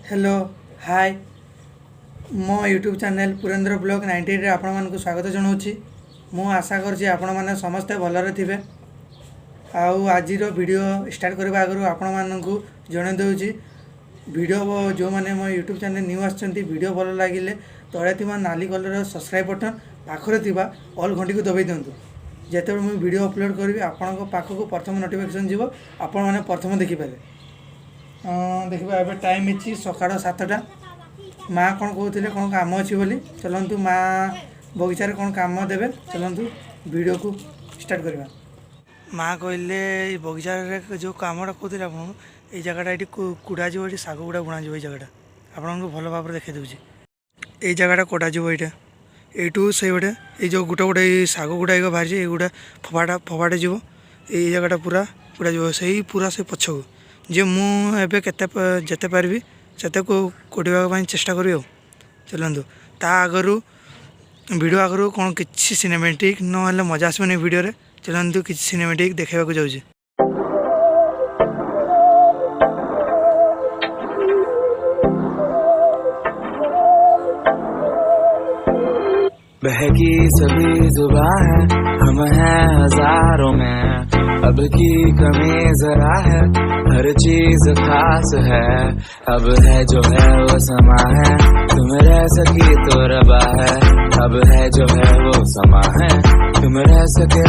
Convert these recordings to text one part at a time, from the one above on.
Hello hi मो YouTube channel Purendra blog 98 रे आपण मानक स्वागत जनाऊँगी। मु आशा करछि आपण माने समस्ते भलरे थिबे। आउ आजिर वीडियो स्टार्ट करबा आगरु आपण मानकु जणे देउछि वीडियो जो माने मो यूट्यूब चैनल न्यू आछंती वीडियो भल लागिले तळे थिबा नाली कलर सब्सक्राइब बटन पाखरे थिबा ऑल घंटी को दबाई दियंतु। जेतेबेले मु वीडियो अपलोड करबी आपणक पाखकु प्रथम नोटिफिकेशन जीवो आपण माने प्रथम देखि पारे। देखा ए टाइम इच्छी सकाळ 7टा माँ कौन कहते कौन काम अच्छी बोली चलतु माँ बगीचार कौन काम देवे चलतु वीडियो को स्टार्ट करवा। माँ कहले बगीचार जो कमटा कहते आप जगटा ये कुड़ा ये शाग गुड़ा बुणा ये जगटा आपको भल भाव देखा दूसरी ये जगटा कटा यहाँ यू से गोटे ये जो गोटे गोटे शाग गुड़ा बाहरी ये फफाटे जीव ये जगटा पूरा पूरा जीव से पूरा से पछक जे मुझे जिते पारि से कोड़ापी चेष्टा करी चलतु ता आगु वीडियो आगु कौन कि सिनेमेटिक ना मजा आसबनी वीडियो रे चलतु कि सिनेमेटिक देखा जाऊँगी। बहकी सभी जुबां है हम हैं हजारों में अब की कमी जरा है हर चीज खास है अब है जो है वो समा है तुम रह सकी तो रबा है अब है जो है वो समा है तुम रह सके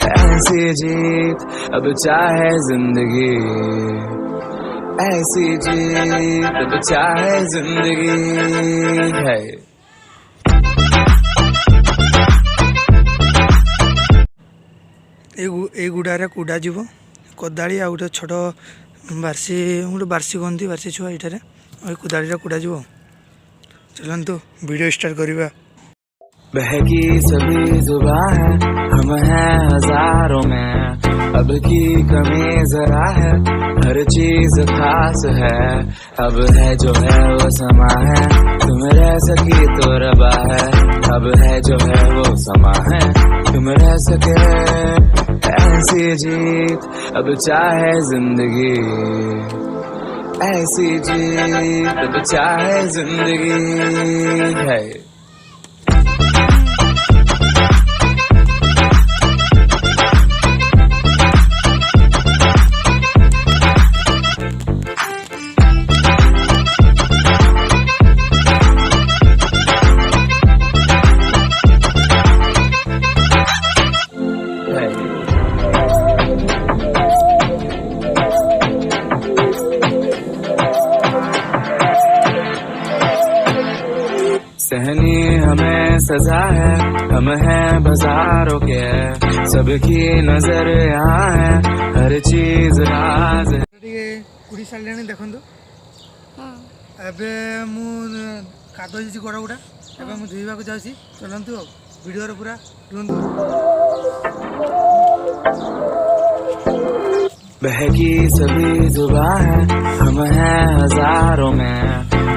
ऐसी जीत अब चाहे जिंदगी ऐसी जीत अब चाहे जिंदगी है। ये गुड़ारे कुड़ा जीव कोदाड़ी आ गोटे छोट बार्सी गोटे बार्सी कहती बार्सी छुआ ये कोदाड़ी कुड़ा जीव चलतु वीडियो स्टार्ट करवा। बहकी सभी जुबां है हम हैं हजारों में अब की कमी जरा है हर चीज खास है अब है जो है वो समा है तुम रह सकी तो रबा है अब है जो है वो समा है तुम रह सके ऐसी जीत अब चाहे जिंदगी ऐसी जीत अब चाहे जिंदगी है। सहनी हमें सजा है हम हैं बाजारों के सबकी नजर यहाँ है हर चीज राज है। कुड़ी सारे देखु एवं मुझे गोड़ गुड़ा एवं मुझे धोवा जाऊँगी चलतु वीडियो पूरा रुहतु। बहकी सभी जुबां है हम हैं हजारों में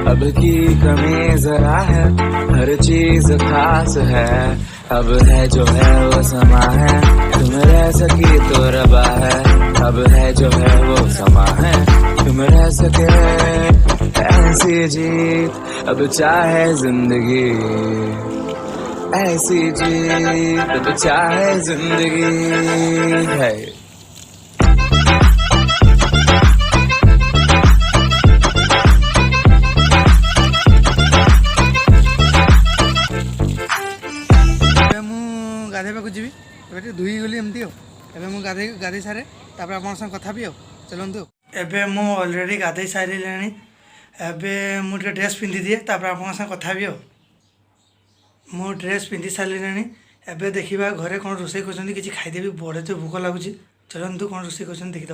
अब की कमी जरा है हर चीज खास है अब है जो है वो समा है तुम रह सकी तो रबा है अब है जो है वो समा है तुम रह सके ऐसी जीत अब चाहे जिंदगी ऐसी जीत अब चाहे जिंदगी है। गाधेबा जी धोई गली एमती एवं गाधे गाधे सारे तापर आप कथा भी चलतु एवं मु अलरेडी गाधे सारे एवं मुझे ड्रेस पिंधि दिए तापर आप कथा भी मु ड्रेस पिंधि सारे एवं देखा घरे कौन रोसे कर खाईदेवी बड़े तो भोक लगुच चलतु कौन रोसे कर देखीद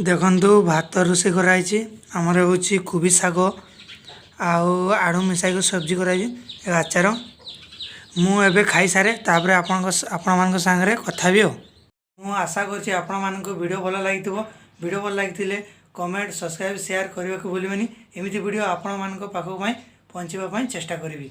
देखु भात रोसे कराई आमर हूँ कोबी शाग आड़ू मिसाई सब्जी कराई आचार मुझे खाई सारे तापर आपण सांगे कथा भी मु आशा करछि आपण मानक वीडियो भल लगी वीडियो भल लगी कमेंट सब्सक्राइब शेयर करने को भूलि एमती वीडियो आपण मानक पाखक पहुँचापी चेष्टा करी।